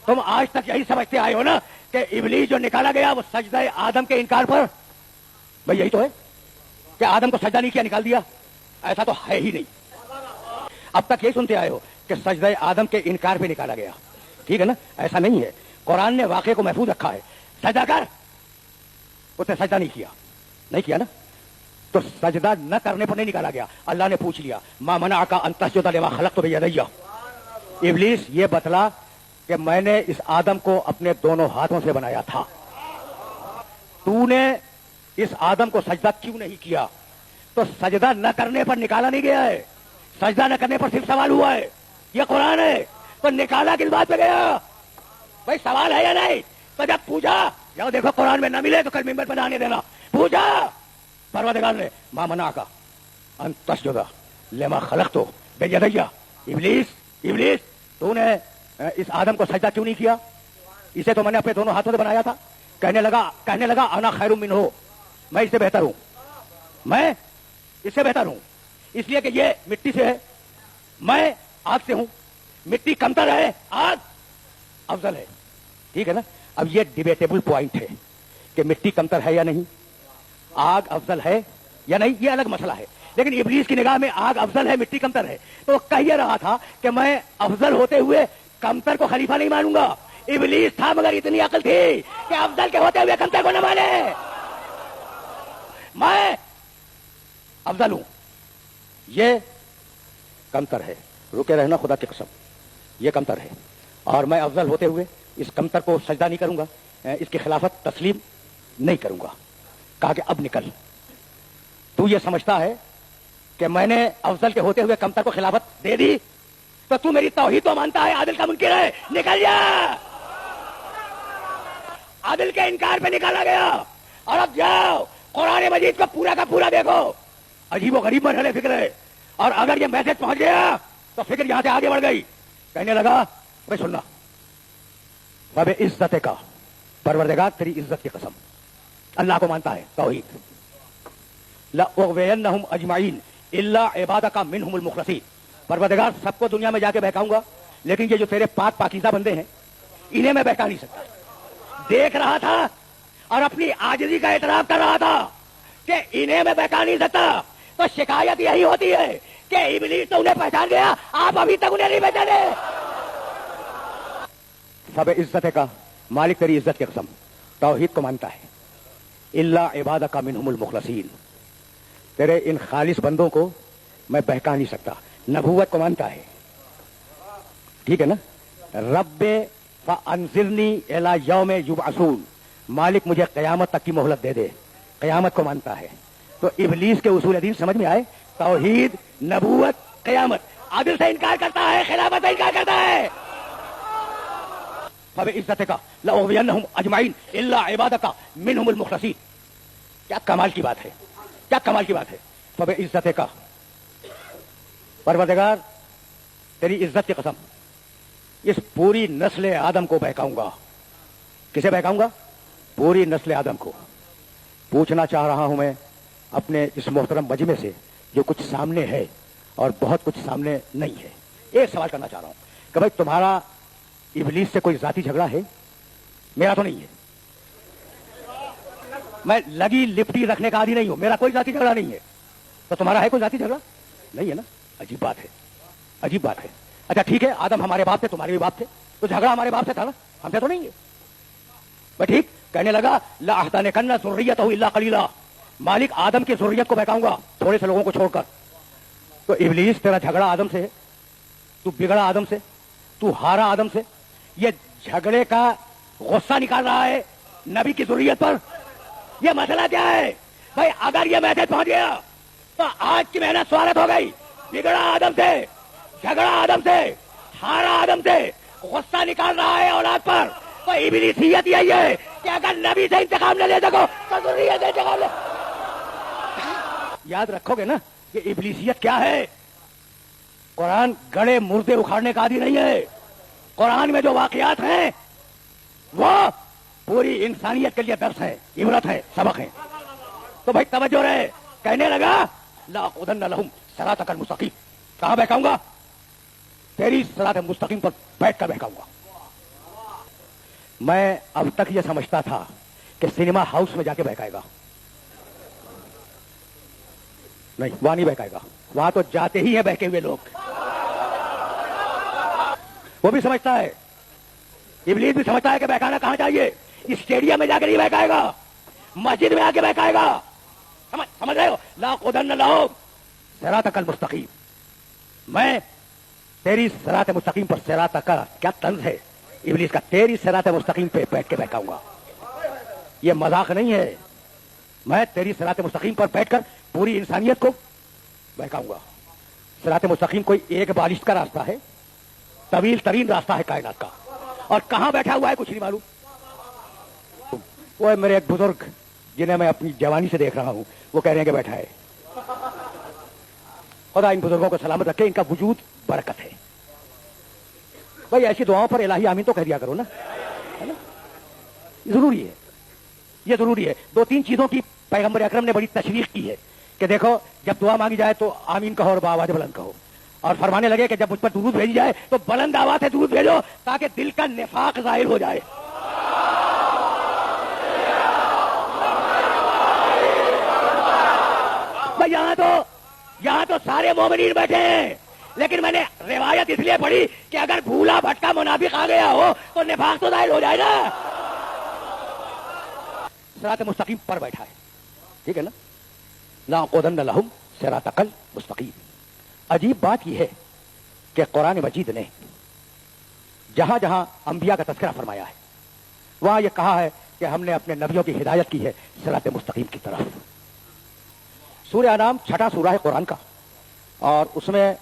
तुम आज तक यही समझते आए हो ना कि इब्लीस जो निकाला गया वो सजदा आदम के इनकार पर, भाई यही तो है कि आदम को सजदा नहीं किया निकाल दिया, ऐसा तो है ही नहीं। अब तक यही सुनते आए हो कि सजदा आदम के इनकार पे निकाला गया, ठीक है ना, ऐसा नहीं है। कुरान ने वाक़े को महफूज रखा है, सजदा कर, उसने सजदा नहीं किया ना, तो सजदा न करने पर नहीं निकाला गया। अल्लाह ने पूछ लिया मा मनाअका अन तस्जुदा लिमा खलक़तु बियदैया, इब्लीस ये बतला कि मैंने इस आदम को अपने दोनों हाथों से बनाया था, तूने इस आदम को सजदा क्यों नहीं किया? तो सजदा न करने पर निकाला नहीं गया है, सजदा न करने पर सिर्फ सवाल हुआ है, ये कुरान है। तो निकाला किस बात पे गया भाई, सवाल है या नहीं? तो जब पूछा, जाओ देखो कुरान में न मिले तो कल मिंबर पर आने देना, पूछा परवरदिगार ने मा मनाअका अन तस्जुदा लिमा खलक़तु बियदैया, इब्लीस तूने इस आदम को सजदा क्यों नहीं किया? इसे तो मैंने अपने दोनों हाथों से बनाया था। कहने लगा अना खैरुम मिन्हु, मैं इससे बेहतर हूं, मैं इससे बेहतर हूं, इसलिए कि ये मिट्टी से है, मैं आग से हूं, मिट्टी कमतर है, आग अफजल है, ठीक है ना। अब ये डिबेटेबल पॉइंट है कि मिट्टी कमतर है या नहीं, आग अफजल है या नहीं, ये अलग मसला है। लेकिन इब्लीस की निगाह में आग अफजल है, मिट्टी कमतर है, तो वो कह ये रहा था कि मैं अफजल होते हुए कमतर को खलीफा नहीं मानूंगा। इब्लीस था मगर इतनी अकल थी कि अफजल के होते हुए कमतर को न माने, मैं अफजल हूं, ये कमतर है, रुके रहना खुदा की कसम, ये कमतर है और मैं अफजल होते हुए इस कमतर को सजदा नहीं करूंगा, इसकी खिलाफत तस्लीम नहीं करूंगा। कहा कि अब निकल, तू ये समझता है कि मैंने अफजल के होते हुए कमतर को खिलाफत दे दी, तो तू मेरी तौहीद तो मानता है, आदिल का मुनकिर है, निकल जा। आदिल के इनकार पे निकाला गया। और अब जाओ कुरान मजीद को पूरा का पूरा देखो, अजीबो गरीब मरहले फिक्र है। और अगर ये मैसेज पहुंच गया तो फिक्र यहां से आगे बढ़ गई। कहने लगा भाई सुनना, बबे इज्जत का परवरदिगार तेरी इज्जत की कसम, अल्लाह को मानता है तौहीद, लअग़वियन्नहुम अजमईन इल्ला इबादका मिनहुमुल मुखलसीन, परवरदिगार सबको दुनिया में जाके बहकाऊंगा, लेकिन ये जो तेरे पाक पाकीज़ा बंदे हैं इन्हें मैं बहका नहीं सकता। देख रहा था और अपनी आजिज़ी का एतराफ कर रहा था कि इन्हें मैं बहका नहीं सकता। तो शिकायत यही होती है कि इब्लीस तो उन्हें पहचान गया, आप अभी तक उन्हें नहीं पहचाने। सब इज्जत का मालिक तेरी इज्जत की कसम, तौहीद को मानता है, इल्ला इबादका मिनहुमुल मुखलसीन, तेरे इन खालिस बंदों को मैं बहका नहीं सकता। नबूवत को मानता है, ठीक है ना। रब्बे फअंज़िरनी इला यौम युबअसून, मालिक मुझे क़यामत तक की मोहलत दे दे, क़यामत को मानता है। तो इब्लीस के उसूल दीन समझ में आए, तौहीद, नबूवत, क़यामत। आदिल से इनकार करता है, खिलाफत से इनकार करता है। फबे इज्जतिका लअग़वियन्नहुम अजमईन इल्ला इबादका मिनहुमुल मुखलसीन, क्या कमाल की बात है, क्या कमाल की बात है। फबे इज्जतिका, परवरदिगार तेरी इज्जत की कसम, इस पूरी नस्ल आदम को बहकाऊंगा। किसे बहकाऊंगा? पूरी नस्ल आदम को। पूछना चाह रहा हूं मैं अपने इस मोहतरम मजमे से, जो कुछ सामने है और बहुत कुछ सामने नहीं है, एक सवाल करना चाह रहा हूं कि भाई तुम्हारा इब्लीस से कोई जाती झगड़ा है? मेरा तो नहीं है, मैं लगी लिपटी रखने का आदी नहीं हूं, मेरा कोई जाती झगड़ा नहीं है। तो तुम्हारा है कोई जाती झगड़ा? नहीं है ना। अजीब बात है, अजीब बात है। अच्छा ठीक है, आदम हमारे बाप थे, तुम्हारे भी बाप थे, तो झगड़ा हमारे बाप से था ना, हमसे तो नहीं है। बस ठीक। कहने लगा लअहतनिकन्ना ज़ुर्रियतहु इल्ला क़लीला, मालिक आदम की ज़ुर्रियत को बहकाऊंगा, थोड़े से लोगों को छोड़कर। तो इब्लीस तेरा झगड़ा आदम से है, तू बिगड़ा आदम से, तू हारा आदम से, ये झगड़े का गुस्सा निकाल रहा है नबी की ज़ुर्रियत पर। ये मसला क्या है भाई? अगर ये मैसेज पहुंच गया तो आज की मेहनत स्वागत हो गई। बिगड़ा आदम से, झगड़ा आदम से, हारा आदम से, गुस्सा निकाल रहा है औलाद पर। तो इब्लीसियत यही है कि अगर नबी से इंतकाम न ले सको तो ज़ुर्रियत से इंतकाम ले। याद रखोगे ना कि इब्लीसियत क्या है? कुरान गड़े मुर्दे उखाड़ने का आदि नहीं है। कुरान में जो वाकयात हैं वो पूरी इंसानियत के लिए दर्स है, इबरत है, सबक है। तो भाई तवज्जो रहे। कहने लगा लअक़उदन्ना लहुम सिरातकल मुस्तक़ीम, कहां बहकाऊंगा? तेरी सिरात मुस्तकीम पर बैठ कर बहकाऊंगा। मैं अब तक ये समझता था कि सिनेमा हाउस में जाके बहकाएगा, नहीं वहां नहीं बहकाएगा, वहां तो जाते ही है बहके हुए लोग। वो भी समझता है, इब्लीस भी समझता है कि बहकाना कहां चाहिए, स्टेडियम में जाके नहीं बहकाएगा, मस्जिद में आके बहकाएगा। समझ रहे हो? ला खुदन लहुम सिरातकल मुस्तकीम, मैं तेरी सिरात मुस्तकीम पर, सिरात का क्या तंज है इब्लीस का, तेरी सिरात मुस्तकीम पे बैठ के बहकाऊंगा। ये मजाक नहीं है, मैं तेरी सिरात मुस्तकीम पर बैठकर पूरी इंसानियत को बहकाऊंगा। सिरात मुस्तकीम कोई एक बालिश का रास्ता है, तवील तरीन रास्ता है कायनात का, और कहां बैठा हुआ है कुछ नहीं मालूम। वो है मेरे एक बुजुर्ग जिन्हें मैं अपनी जवानी से देख रहा हूं, वो कह रहे हैं कि बैठा है। खुदा इन बुजुर्गों को सलामत रखे, इनका वजूद बरकत है। भाई ऐसी दुआओं पर इलाही आमीन तो कह दिया करो ना, है ना? जरूरी है, ये जरूरी है। दो तीन चीजों की पैगंबर अकरम ने बड़ी तशरीह की है कि देखो जब दुआ मांगी जाए तो आमीन कहो और बावाज बुलंद कहो, और फरमाने लगे कि जब मुझ पर दुरूद भेजी जाए तो बुलंद आवाज से दुरूद भेजो ताकि दिल का निफाक जाहिर हो जाए। भाई यहां तो सारे मोमिनीन बैठे हैं, लेकिन मैंने रिवायत इसलिए पढ़ी कि अगर भूला भटका मुनाफिक आ गया हो तो निफाक तो जाहिर हो जाए ना। सिरात मुस्तकीम पर बैठा है, ठीक है ना? ला खुदन लहुम सिरातकल मुस्तकीम। अजीब बात यह है कि कुरान मजीद ने जहां जहां अंबिया का तज़किरा फरमाया है वहां यह कहा है कि हमने अपने नबियों की हिदायत की है सिरात मुस्तकीम की तरफ। सूरह अनाम छठा सूरा है कुरान का, और उसमें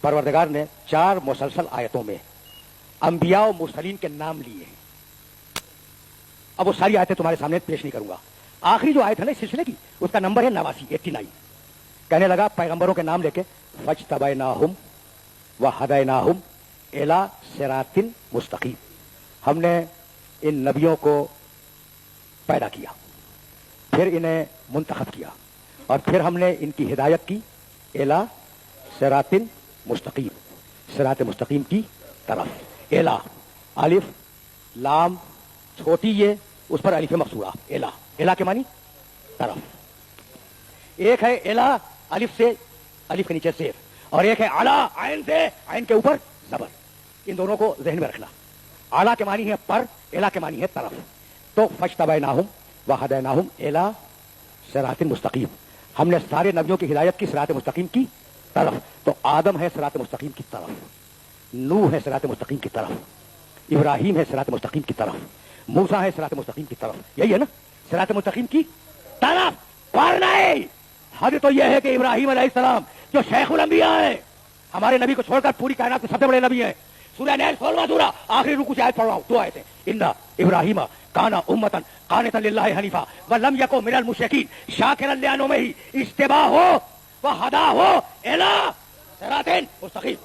परवरदिगार ने 4 मुसलसल आयतों में अंबिया और मुरसलीन के नाम लिए हैं। अब वो सारी आयतें तुम्हारे सामने पेश नहीं करूंगा। आखिरी जो आयत है ना इस सिलसिले की, उसका नंबर है 89। कहने लगा पैगंबरों के नाम लेके, फज्तबैनाहुम व हदैनाहुम इला सिरातिन मुस्तकीम, हमने इन नबियों को पैदा किया, फिर इन्हें मुंतखब किया, और फिर हमने इनकी हिदायत की इला सिरातिन मुस्तकीम, सिरात मुस्तकीम की तरफ। इला अलिफ लाम छोटी ये, उस पर अलिफ मकसूरा, इला, इला के मानी तरफ। एक है इला अलिफ से, अलिफ के नीचे सेर, और एक है अला आयन से, आयन के ऊपर जबर। इन दोनों को जहन में रखना। आला के मानी है पर, इला के मानी है तरफ। तो फज्तबैनाहुम व हदैनाहुम इला सिरातिन मुस्तकीम, हमने सारे नबियों की हिदायत की सिरात मुस्तकीम की तरफ। तो आदम है सिरात मुस्तकीम की तरफ, नूह है सिरात मुस्तकीम की तरफ, इब्राहिम है सिरात मुस्तकीम की तरफ, मूसा है सिरात मुस्तकीम की तरफ। यही है ना सिरात मुस्तकीम की तरफ, पर नहीं। हद तो यह है कि इब्राहिम अलैहिस्सलाम जो शेखुल अंबिया है, हमारे नबी को छोड़कर पूरी कायनात के सबसे बड़े नबी हैं। सूरह नहल 16वां सूरा आखिरी रुकू से आयत पढ़ रहा हूं, 2 आयतें। इन्ना इब्राहिम काना उम्मतन कानितन लिल्लाहि हनीफा व लम यकु मिनल मुशरिकीन शाकिरन लिअनउमिही इज्तिबाहु व हदाहु इला सिरातिन मुस्तकीम।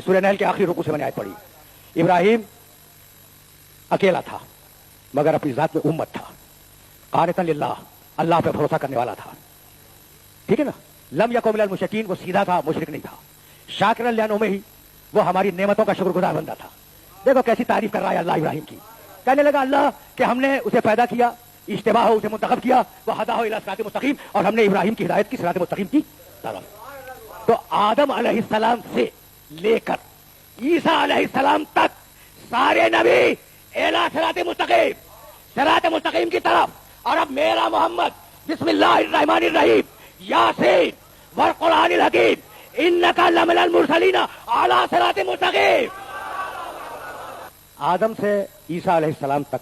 सूरह नहल के आखिरी रुकू से मैंने आयत पढ़ी। इब्राहिम अकेला था मगर अपनी जात में उम्मत था, कानितन लिल्लाह, अल्लाह पे भरोसा करने वाला था, ठीक है ना? लम यकु मिनल मुशरिकीन, वो सीधा था, मुशरिक नहीं था। शाकिरन लिअनउमिही, वो हमारी नेमतों का शुक्रगुजार बंदा था। देखो कैसी तारीफ कर रहा है अल्लाह इब्राहिम की। कहने लगा अल्लाह कि हमने उसे पैदा किया, इज्तिबाह उसे मुंतखब किया, वह हदाहु इला सिरातिन मुस्तकीम, और हमने इब्राहिम की हिदायत की सिरात मुस्तकीम की तरफ। तो आदम अलैहिस्सलाम से लेकर ईसा अलैहिस्सलाम तक सारे नबी इला सिरातिन मुस्तकीम, सिरात मुस्तकीम की तरफ। और अब मेरा मोहम्मद बिस्मिल्लाहिर्रहमानिर्रहीम यासीन वल कुरानिल हकीम इन्नका लमिनल मुरसलीन अला सिरातिन मुस्तकीम। आदम से ईसा अलैहिस्सलाम तक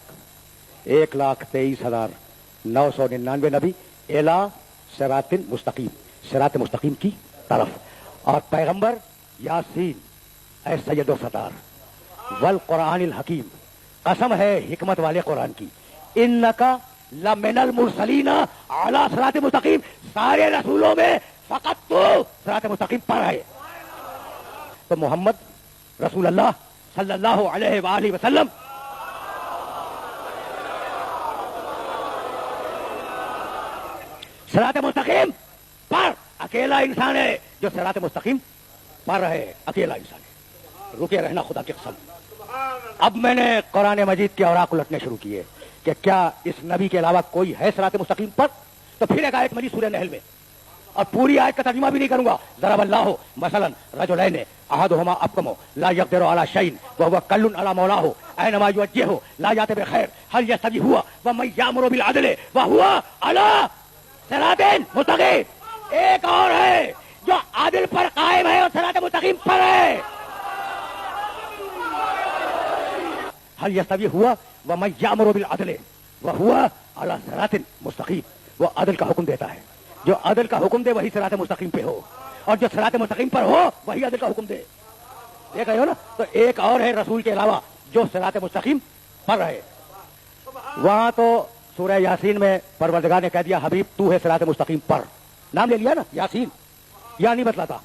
1,23,999 नबी इला सिरातिन मुस्तकीम, सिरात मुस्तकीम की तरफ। और पैगंबर यासीन ऐ सैयदो सतार वल कुरानिल हकीम, कसम है हिकमत वाले कुरान की, इन्नका लमिनल मुरसलीन अला सिरातिन मुस्तकीम, सारे रसूलों में फकत तो सिरात मुस्तकीम पर है। तो मोहम्मद रसूल अल्लाह सल्लल्लाहु अलैहि वसल्लम सिरात मुस्तकीम पर अकेला इंसान है जो सिरात मुस्तकीम पर है, अकेला इंसान है। रुके रहना खुदा की कसम, अब मैंने कुरान मजीद के औराक उलटने शुरू किए कि क्या इस नबी के अलावा कोई है सिरात मुस्तकीम पर। तो फिर एक आयत मिली सूरह नहल में, और पूरी आयत का तर्जुमा भी नहीं करूंगा। ज़रबल्लाहु मसलन रजुलैन अहदुहुमा अबकमु ला यक़दिरु अला शैइन व हुवा कल्लुन अला मौलाहु ऐनमा युवज्जिहु ला याति बिखैर हल यस्तवी हुवा व मन यामुरु बिल अदल व हुवा अला सिरातिन मुस्तकीम। एक और है जो आदिल पर कायम है और सिरात मुस्तकीम पर है। हल यस्तवी हुआ व मन यामुरु बिल अदल व हुवा अला सिरातिन मुस्तकीम। वो अदल का हुक्म देता है, जो अदल का हुक्म दे वही सिरात मुस्तकीम पे हो, और जो सिरात मुस्तकीम पर हो वही अदल का हुक्म दे। ये कहो ना। तो एक और है रसूल के अलावा जो सिरात मुस्तकीम पर रहे। वहां तो सूरह यासीन में परवरदिगार ने कह दिया हबीब तू है सिरात मुस्तकीम पर, नाम ले लिया ना यासीन। या नहीं बतलाता,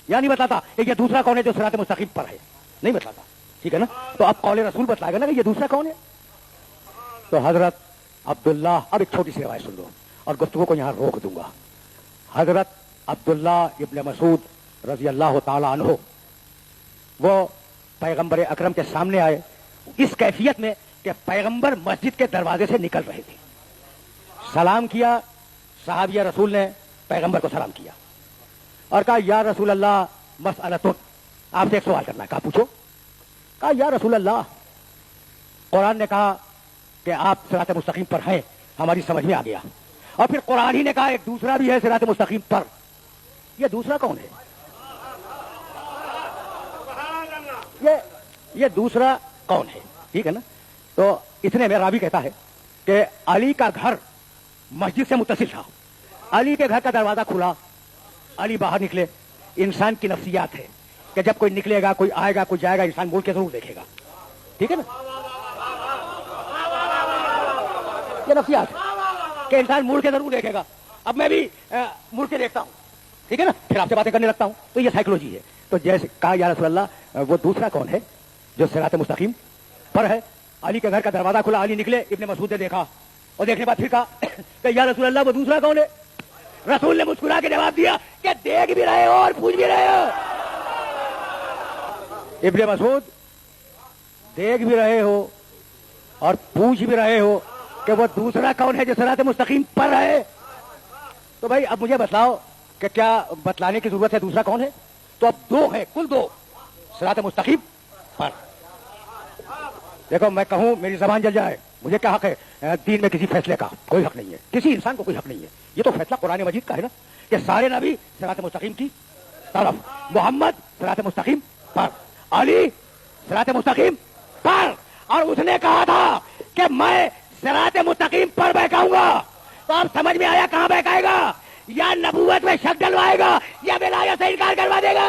या नहीं बतलाता कि ये दूसरा कौन है जो सिरात मुस्तकीम पर है, नहीं बतलाता। ठीक है ना। तो अब कौले रसूल बतलाएगा ना कि ये दूसरा कौन है। तो हजरत अब्दुल्ला, अब एक छोटी सी रवायत सुन लो और गुफ्तगू को यहां रोक दूंगा। हजरत अब्दुल्ला इब्न मसूद रजी अल्लाह ताला अन्हु वो पैगंबर अकरम के सामने आए इस कैफियत में कि पैगंबर मस्जिद के दरवाजे से निकल रहे थे। सलाम किया, सहाबिया रसूल ने पैगंबर को सलाम किया और कहा या रसूल अल्लाह मसअलतुन, आपसे एक सवाल करना है। कहा पूछो। कहा या रसूल अल्लाह, कुरान ने कहा कि आप सिरात मुस्तकीम पर हैं, हमारी समझ में आ गया। और फिर कुरान ही ने कहा एक दूसरा भी है सिरात मुस्तकीम पर, ये दूसरा कौन है। ये दूसरा कौन है। ठीक है ना। तो इतने में रावी कहता है कि अली का घर मस्जिद से मुत्तसिल था। अली के घर का दरवाजा खुला, अली बाहर निकले। इंसान की नफ्सियात है कि जब कोई निकलेगा, कोई आएगा, कोई जाएगा, इंसान मुड़ के जरूर देखेगा। ठीक है ना। ये नफ्सियात है कि इंसान मुड़ के जरूर देखेगा। अब मैं भी मुड़ के देखता हूं, ठीक है ना, फिर आपसे बातें करने लगता हूं। तो ये साइकोलॉजी है। तो जैसे कहा या रसूल अल्लाह वो दूसरा कौन है जो सिरात मुस्तकीम पर है। अली के घर का दरवाजा खुला, अली निकले, इब्ने मसूद ने देखा और देखने के बाद फिर कहा कि या रसूल अल्लाह वो दूसरा कौन है। रसूल ने मुस्कुरा के जवाब दिया कि देख भी रहे हो और पूछ भी रहे हो। इब्ने मसूद देख भी रहे हो और पूछ भी रहे हो कि वो दूसरा कौन है जो सिरात मुस्तकीम पर है। तो भाई अब मुझे बताओ कि क्या बतलाने की जरूरत है दूसरा कौन है। तो अब दो है, कुल दो सिरात मुस्तकीम पर। देखो मैं कहूं मेरी जबान जल जाए, मुझे क्या हक है दीन में किसी फैसले का। कोई हक नहीं है, किसी इंसान को कोई हक नहीं है। ये तो फैसला कुरान मजीद का है ना कि सारे नबी सिरात मुस्तकीम की तरफ, मोहम्मद सिरात मुस्तकीम पर, अली सिरात मुस्तकीम पर। और उसने कहा था कि मैं सिरात मुस्तकीम पर बहकाऊंगा। तो अब समझ में आया कहां बहकाएगा। या नबूवत में शक डलवाएगा या विलायत से इनकार करवा देगा।